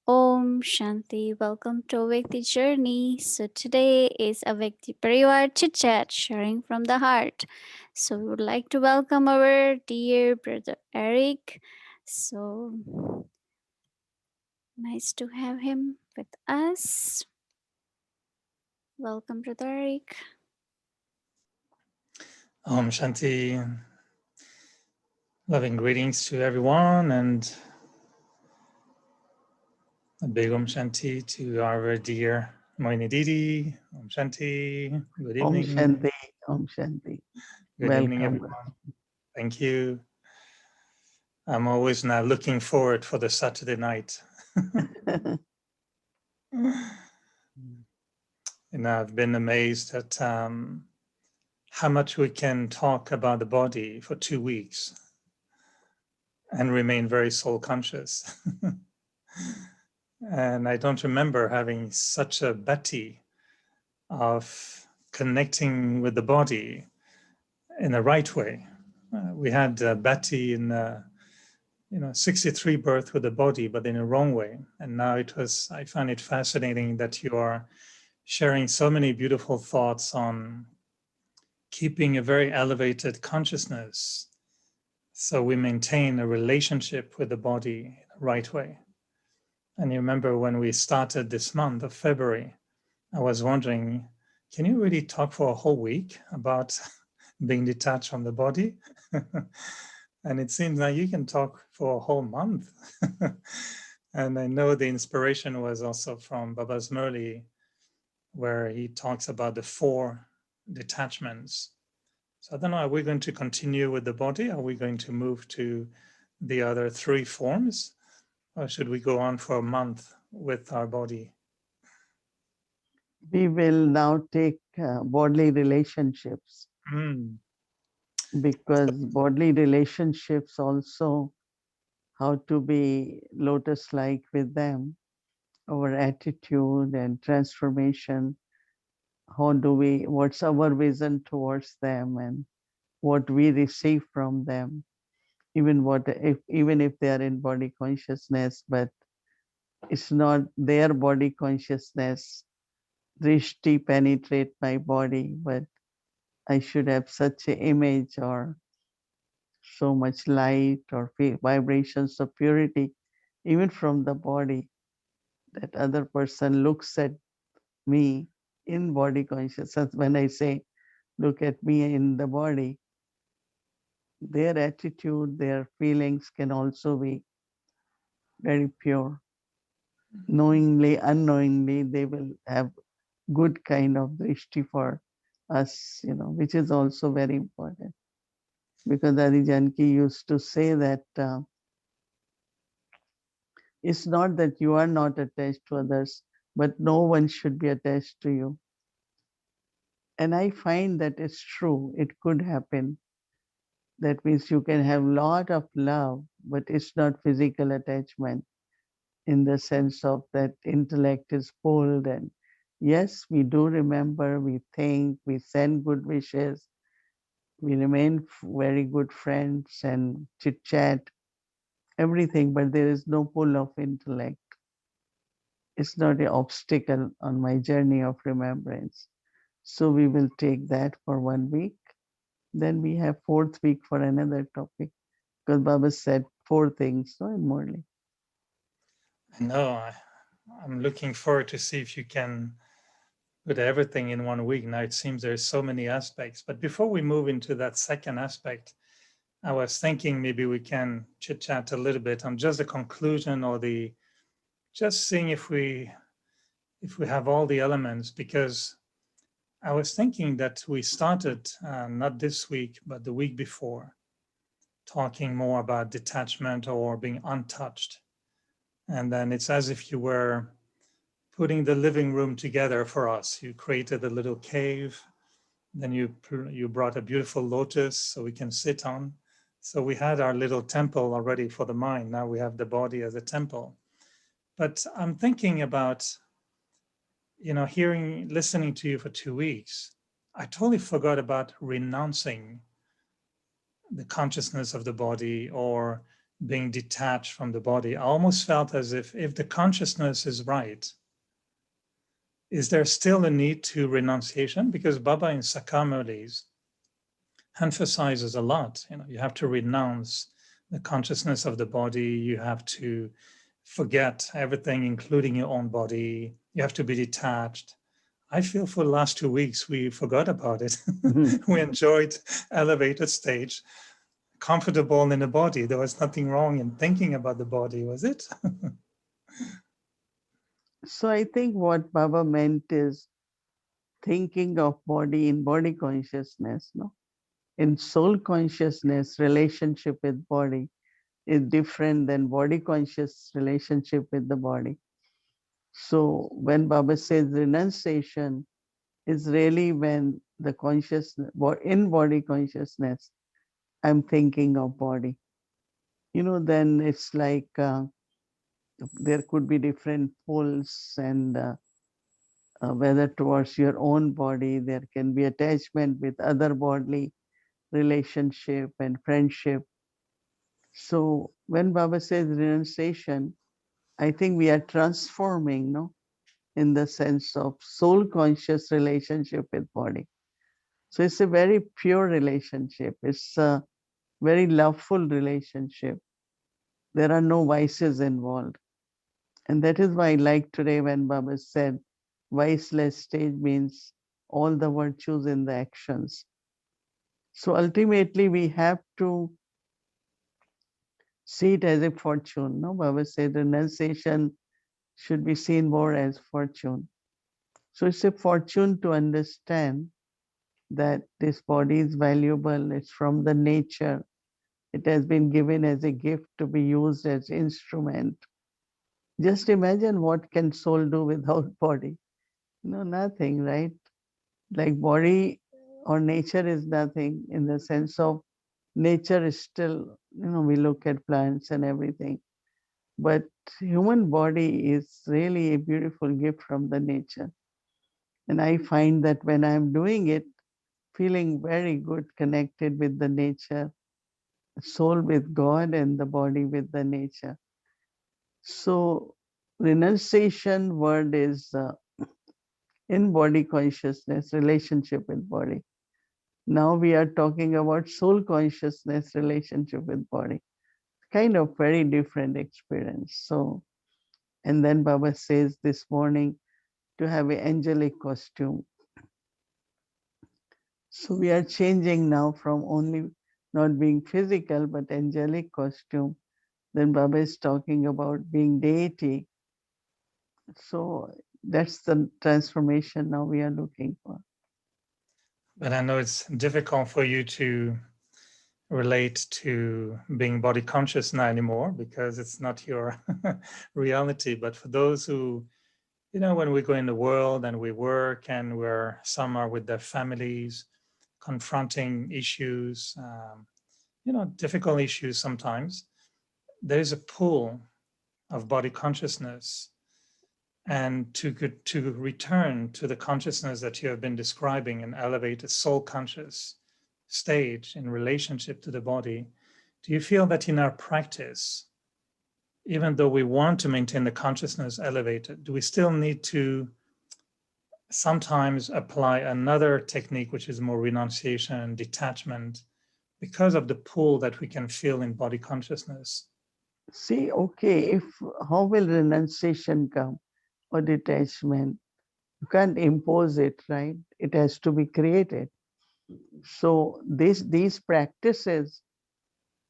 Om Shanti. Welcome to Awake the Journey. So today is Awake the Parivar Chit Chat, sharing from the heart. So we would like to welcome our dear brother Eric. So nice to have him with us. Welcome, brother Eric. Om Shanti, loving greetings to everyone, and a big Om Shanti to our dear Mohini Didi. Om Shanti, good Om evening. Shanti, Om Shanti. Good evening, Welcome. everyone. Thank you. I'm always now looking forward for the Saturday night. And I've been amazed at how much we can talk about the body for 2 weeks and remain very soul conscious. And I don't remember having such a bati of connecting with the body in the right way. We had Bati in 63 birth with the body, but in a wrong way. And now I find it fascinating that you are sharing so many beautiful thoughts on keeping a very elevated consciousness so we maintain a relationship with the body in the right way. And you remember when we started this month of February, I was wondering, can you really talk for a whole week about being detached from the body? And it seems like you can talk for a whole month. And I know the inspiration was also from Baba's Murli, where he talks about the 4 detachments. So I don't know, are we going to continue with the body? Are we going to move to the other 3 forms? Or should we go on for a month with our body? We will now take bodily relationships because bodily relationships also how to be lotus-like with them, our attitude and transformation. What's our vision towards them and what we receive from them, even if they are in body consciousness, but it's not their body consciousness. Drishti penetrate my body, but I should have such an image or so much light or vibrations of purity, even from the body, that other person looks at me in body consciousness. When I say look at me in the body, their attitude, their feelings can also be very pure. Knowingly, unknowingly, they will have good kind of drishti for us, which is also very important. Because Adi Janki used to say that it's not that you are not attached to others, but no one should be attached to you. And I find that it's true. It could happen. That means you can have a lot of love, but it's not physical attachment in the sense of that intellect is pulled. And yes, we do remember, we think, we send good wishes, we remain very good friends and chit chat, everything, but there is no pull of intellect. It's not an obstacle on my journey of remembrance. So we will take that for 1 week. Then we have 4th week for another topic. Because Baba said 4 things, no, in Morley. No, I'm looking forward to see if you can put everything in 1 week. Now it seems there's so many aspects. But before we move into that second aspect, I was thinking maybe we can chit chat a little bit on just the conclusion or just seeing if we have all the elements, because I was thinking that we started not this week, but the week before, talking more about detachment or being untouched. And then it's as if you were putting the living room together for us. You created a little cave, then you brought a beautiful lotus so we can sit on. So we had our little temple already for the mind. Now we have the body as a temple. But I'm thinking about, listening to you for 2 weeks. I totally forgot about renouncing the consciousness of the body or being detached from the body. I almost felt as if the consciousness is right, is there still a need to renunciation? Because Baba in Sakamali's emphasizes a lot, you have to renounce the consciousness of the body, you have to forget everything, including your own body, you have to be detached. I feel for the last 2 weeks, we forgot about it. We enjoyed elevated stage, comfortable in the body. There was nothing wrong in thinking about the body, was it? So I think what Baba meant is thinking of body in body consciousness, no? In soul consciousness, relationship with body is different than body conscious relationship with the body. So when Baba says renunciation is really when the consciousness, in body consciousness, I'm thinking of body. Then it's like there could be different pulls and whether towards your own body, there can be attachment with other bodily relationship and friendship. So when Baba says renunciation, I think we are transforming, no, in the sense of soul conscious relationship with body. So it's a very pure relationship. It's a very loveful relationship. There are no vices involved. And that is why I like today when Baba said, viceless stage means all the virtues in the actions. So ultimately, we have to see it as a fortune. No, Baba said renunciation should be seen more as fortune. So it's a fortune to understand that this body is valuable. It's from the nature. It has been given as a gift to be used as instrument. Just imagine what can soul do without body. No, nothing, right? Like body or nature is nothing in the sense of nature is still, we look at plants and everything. But human body is really a beautiful gift from the nature. And I find that when I'm doing it, feeling very good connected with the nature, soul with God and the body with the nature. So renunciation word is in body consciousness, relationship with body. Now we are talking about soul consciousness, relationship with body. Kind of very different experience. So, and then Baba says this morning to have an angelic costume. So we are changing now from only not being physical, but angelic costume. Then Baba is talking about being deity. So that's the transformation now we are looking for. But I know it's difficult for you to relate to being body conscious now anymore because it's not your reality. But for those who, when we go in the world and we work and some are with their families, confronting issues, difficult issues sometimes, there is a pull of body consciousness. And to return to the consciousness that you have been describing, an elevated soul conscious stage in relationship to the body, do you feel that in our practice, even though we want to maintain the consciousness elevated, do we still need to sometimes apply another technique, which is more renunciation and detachment, because of the pull that we can feel in body consciousness? See, okay, how will renunciation come or detachment? You can't impose it, right? It has to be created. So these practices,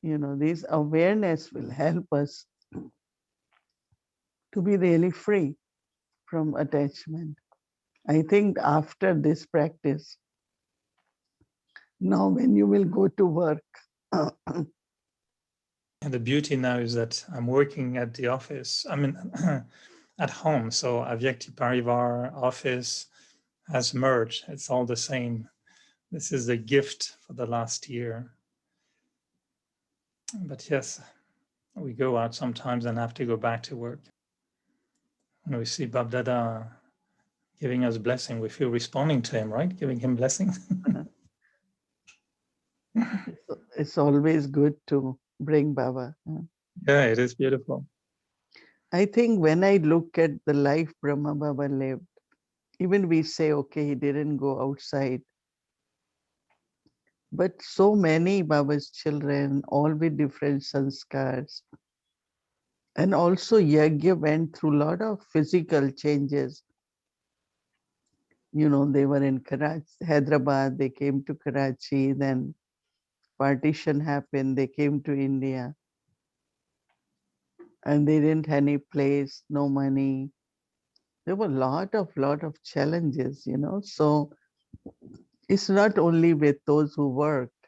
this awareness will help us to be really free from attachment. I think after this practice, now when you will go to work, And the beauty now is that I'm working at the office. I mean, at home. So Avyakti Parivar office has merged. It's all the same. This is a gift for the last year. But yes, we go out sometimes and have to go back to work. When we see Bab Dada giving us blessing, we feel responding to him, right? Giving him blessing. it's always good to bring Baba. Yeah, it is beautiful. I think when I look at the life Brahma Baba lived, even we say, okay, he didn't go outside, but so many Baba's children, all with different sanskars, and also Yagya went through a lot of physical changes. They were in Karachi, Hyderabad, they came to Karachi, then partition happened, they came to India, and they didn't have any place, no money. There were a lot of challenges. So it's not only with those who worked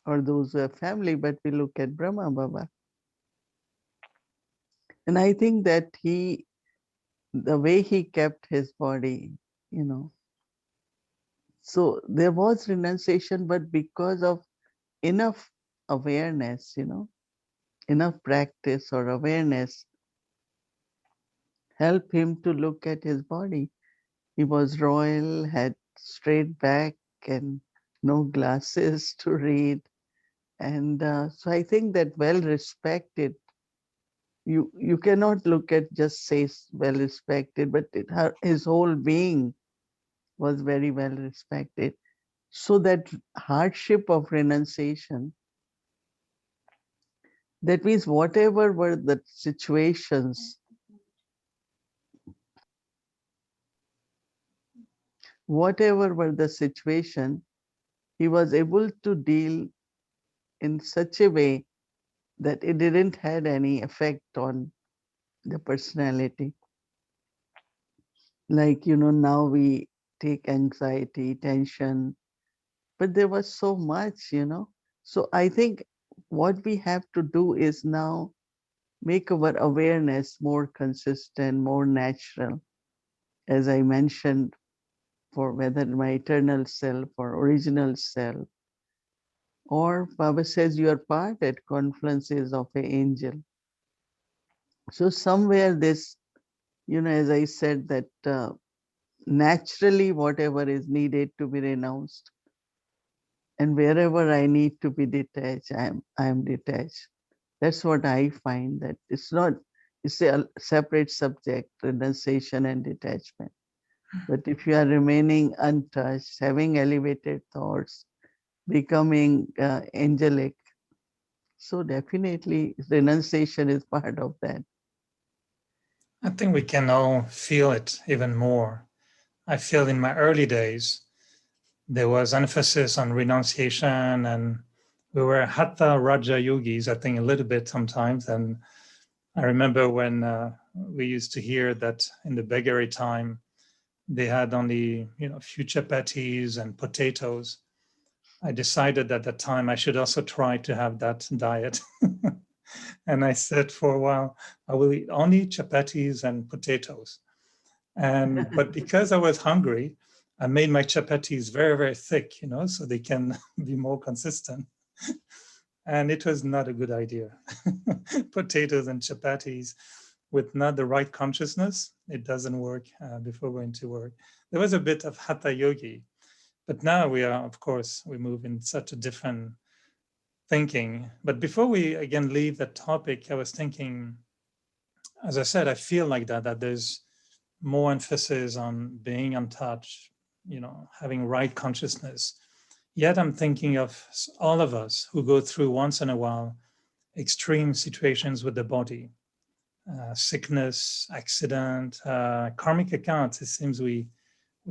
or those who have family, but we look at Brahma Baba. And I think that the way he kept his body, you know, so there was renunciation, but because of enough awareness, enough practice or awareness help him to look at his body. He was royal, had straight back and no glasses to read. And so I think that well respected, you cannot look at just say well respected, but his whole being was very well respected. So that hardship of renunciation, that means whatever were the situations, whatever were the situation, he was able to deal in such a way that it didn't had any effect on the personality. Like, now we take anxiety, tension, but there was so much. So I think what we have to do is now make our awareness more consistent, more natural. As I mentioned, for whether my eternal self or original self, or Baba says you are part at confluences of an angel. So somewhere this, as I said, that naturally whatever is needed to be renounced, and wherever I need to be detached, I am detached. That's what I find, that it's a separate subject, renunciation and detachment. But if you are remaining untouched, having elevated thoughts, becoming angelic, so definitely renunciation is part of that. I think we can all feel it even more. I feel in my early days, there was emphasis on renunciation, and we were hatha raja yogis, I think, a little bit sometimes. And I remember when we used to hear that in the Beggary time, they had only, a few chapatis and potatoes. I decided at that time I should also try to have that diet. And I said for a while, I will eat only chapatis and potatoes. But because I was hungry, I made my chapatis very, very thick, so they can be more consistent. And it was not a good idea. Potatoes and chapatis with not the right consciousness, it doesn't work before going to work. There was a bit of hatha yogi, but now we are, of course, we move in such a different thinking. But before we again leave that topic, I was thinking, as I said, I feel like that there's more emphasis on being untouched, having right consciousness. Yet I'm thinking of all of us who go through once in a while extreme situations with the body, sickness, accident, karmic accounts. It seems we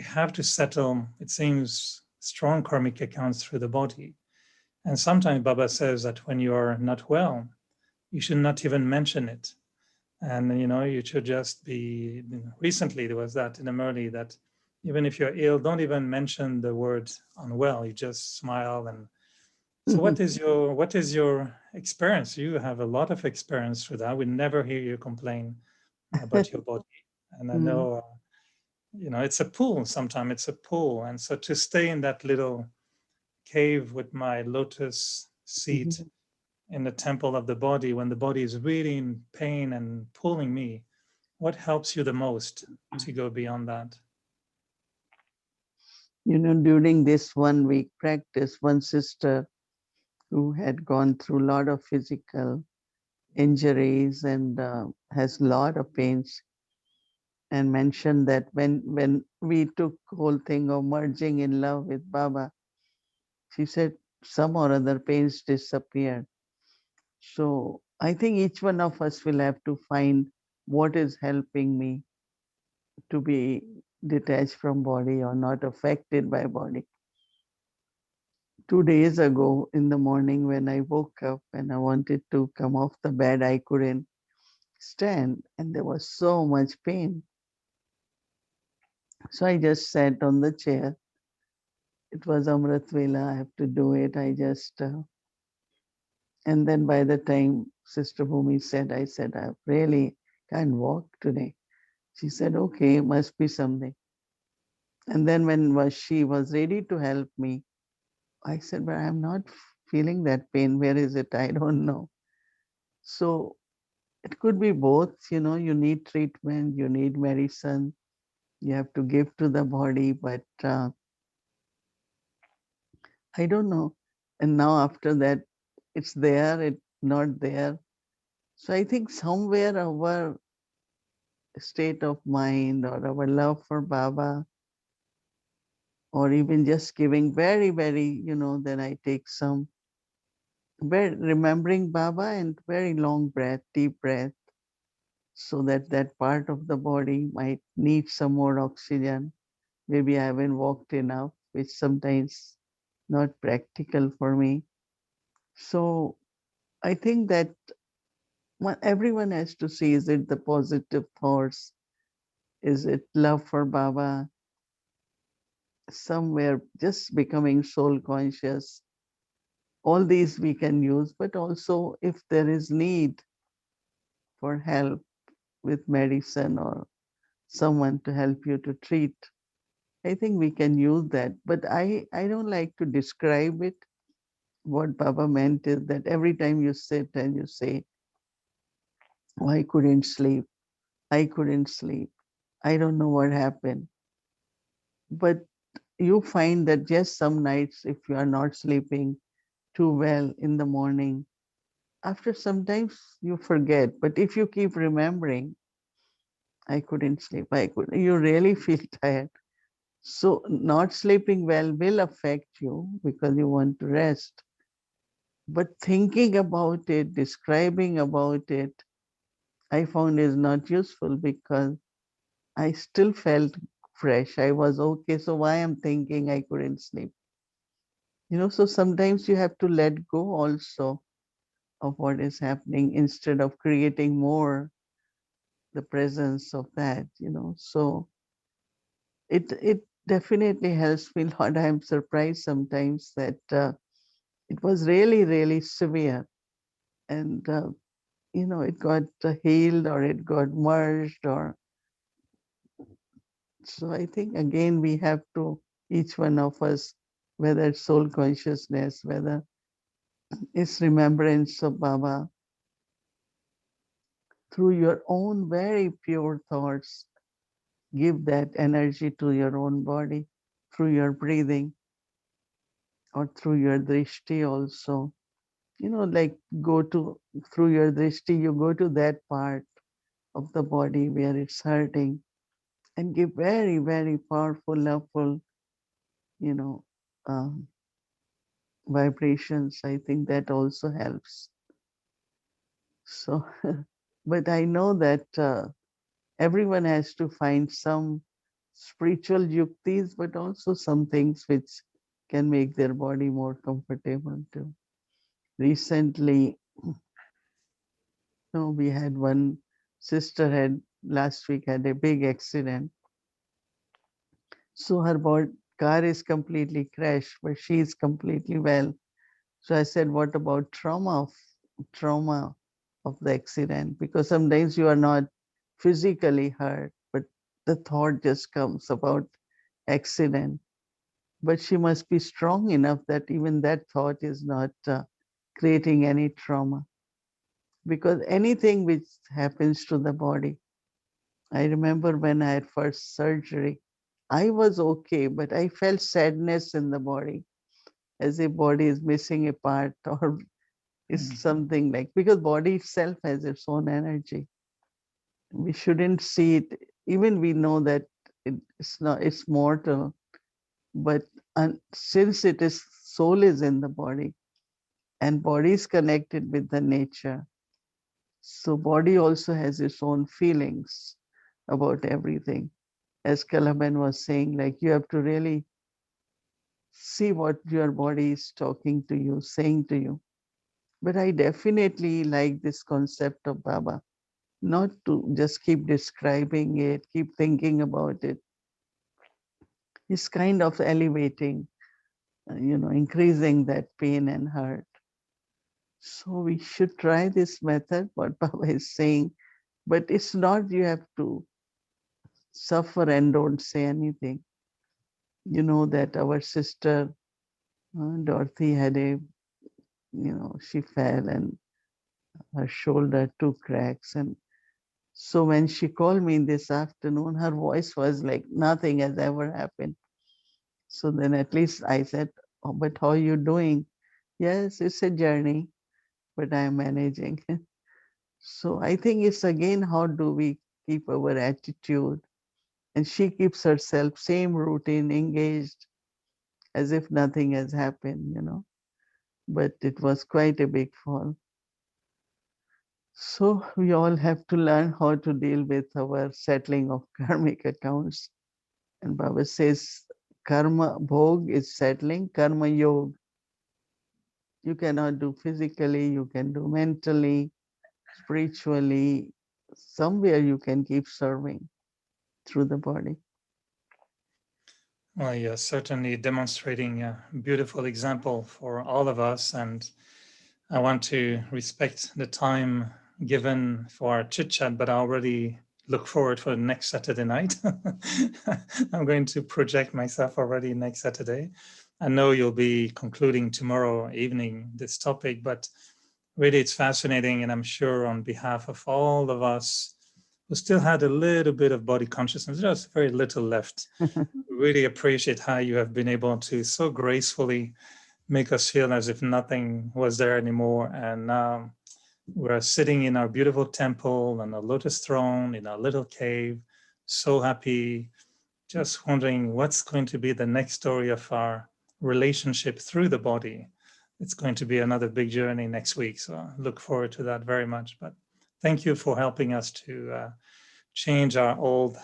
have to settle, it seems, strong karmic accounts through the body. And sometimes Baba says that when you are not well, you should not even mention it. And you should just be. Recently, there was that in Amurli, that even if you're ill, don't even mention the word unwell. You just smile. And so, what is your experience? You have a lot of experience with that. We never hear you complain about your body, and I Mm, know. It's a pull. Sometimes it's a pull, and so to stay in that little cave with my lotus seat mhm. in the temple of the body, when the body is really in pain and pulling me, what helps you the most to go beyond that? During this 1 week practice, one sister who had gone through a lot of physical injuries and has lot of pains, and mentioned that when we took whole thing of merging in love with Baba, she said some or other pains disappeared. So I think each one of us will have to find what is helping me to be detached from body or not affected by body. 2 days ago in the morning when I woke up and I wanted to come off the bed, I couldn't stand and there was so much pain. So I just sat on the chair. It was Amrit Vela, I have to do it. And then by the time Sister Bhumi said, I said, I really can't walk today. She said, okay, must be something. And then when she was ready to help me, I said, but I'm not feeling that pain. Where is it? I don't know. So it could be both. You need treatment, you need medicine, you have to give to the body, but I don't know. And now after that, it's there, it's not there. So I think somewhere our state of mind or our love for Baba, or even just giving very, very, then I take some, very, remembering Baba and very long breath, deep breath, so that that part of the body might need some more oxygen. Maybe I haven't walked enough, which sometimes not practical for me. So I think that everyone has to see, is it the positive thoughts? Is it love for Baba? Somewhere just becoming soul conscious. All these we can use, but also if there is need for help with medicine or someone to help you to treat, I think we can use that. But I don't like to describe it. What Baba meant is that every time you sit and you say, oh, I couldn't sleep, I couldn't sleep, I don't know what happened. But you find that just some nights, if you are not sleeping too well in the morning, after sometimes you forget. But if you keep remembering, I couldn't sleep, you really feel tired. So not sleeping well will affect you because you want to rest. But thinking about it, describing about it, I found is not useful because I still felt fresh. I was okay. So why I'm thinking I couldn't sleep? So sometimes you have to let go also of what is happening instead of creating more the presence of that. So it definitely helps me a lot. I'm surprised sometimes that it was really, really severe. And it got healed or it got merged or so I think again we have to, each one of us, whether it's soul consciousness, whether it's remembrance of Baba, through your own very pure thoughts, give that energy to your own body through your breathing or through your drishti also. Like go to, through your drishti, you go to that part of the body where it's hurting and give very, very powerful, loveful, you know, um, vibrations. I think that also helps. So, but I know that everyone has to find some spiritual yuktis, but also some things which can make their body more comfortable too. Recently, we had one sister had last week had a big accident. So her car is completely crashed, but she is completely well. So I said, what about trauma of the accident? Because sometimes you are not physically hurt, but the thought just comes about accident. But she must be strong enough that even that thought is not creating any trauma. Because anything which happens to the body, I remember when I had first surgery, I was okay, but I felt sadness in the body, as if body is missing a part or It's something like, because body itself has its own energy. We shouldn't see it. Even we know that it's not, it's mortal, but since it is, soul is in the body and body is connected with the nature, so body also has its own feelings about everything. As Kalaban was saying, like, you have to really see what your body is talking to you, saying to you. But I definitely like this concept of Baba, not to just keep describing it, keep thinking about it. It's kind of elevating, increasing that pain and hurt. So we should try this method, what Baba is saying. But it's not you have to suffer and don't say anything. You know that our sister Dorothy had she fell and her shoulder, two cracks. And so when she called me this afternoon, her voice was like nothing has ever happened. So then at least I said, oh, but how are you doing? Yes, it's a journey, but I'm managing. So I think it's again, how do we keep our attitude? And she keeps herself same routine, engaged, as if nothing has happened. But it was quite a big fall. So we all have to learn how to deal with our settling of karmic accounts. And Baba says karma bhog is settling, karma yog. You cannot do physically, you can do mentally, spiritually. Somewhere you can keep serving through the body. Well, you're certainly demonstrating a beautiful example for all of us. And I want to respect the time given for our chit chat, but I already look forward for next Saturday night. I'm going to project myself already next Saturday. I know you'll be concluding tomorrow evening this topic, but really it's fascinating. And I'm sure on behalf of all of us who still had a little bit of body consciousness, there's very little left. Really appreciate how you have been able to so gracefully make us feel as if nothing was there anymore. And now we're sitting in our beautiful temple on a lotus throne in our little cave, so happy, just wondering what's going to be the next story of our relationship through the body. It's going to be another big journey next week. So I look forward to that very much. But thank you for helping us to change our old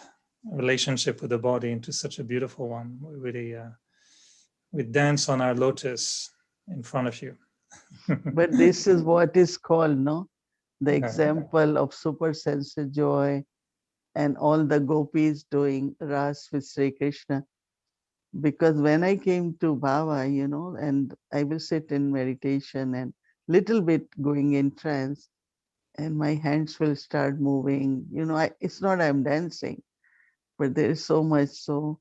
relationship with the body into such a beautiful one. We really we dance on our lotus in front of you. But this is what is called, no? The example of super sensitive joy and all the gopis doing Ras with Sri Krishna. Because when I came to Baba, and I will sit in meditation and little bit going in trance, and my hands will start moving. It's not I'm dancing, but there is so much. So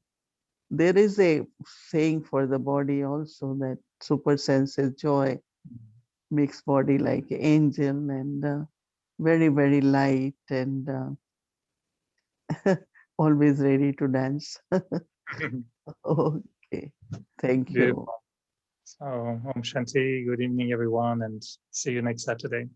there is a saying for the body also, that super sensitive joy makes body like angel and very, very light and always ready to dance. Okay. Thank Beautiful. you. So, Om Shanti, good evening, everyone, and see you next Saturday.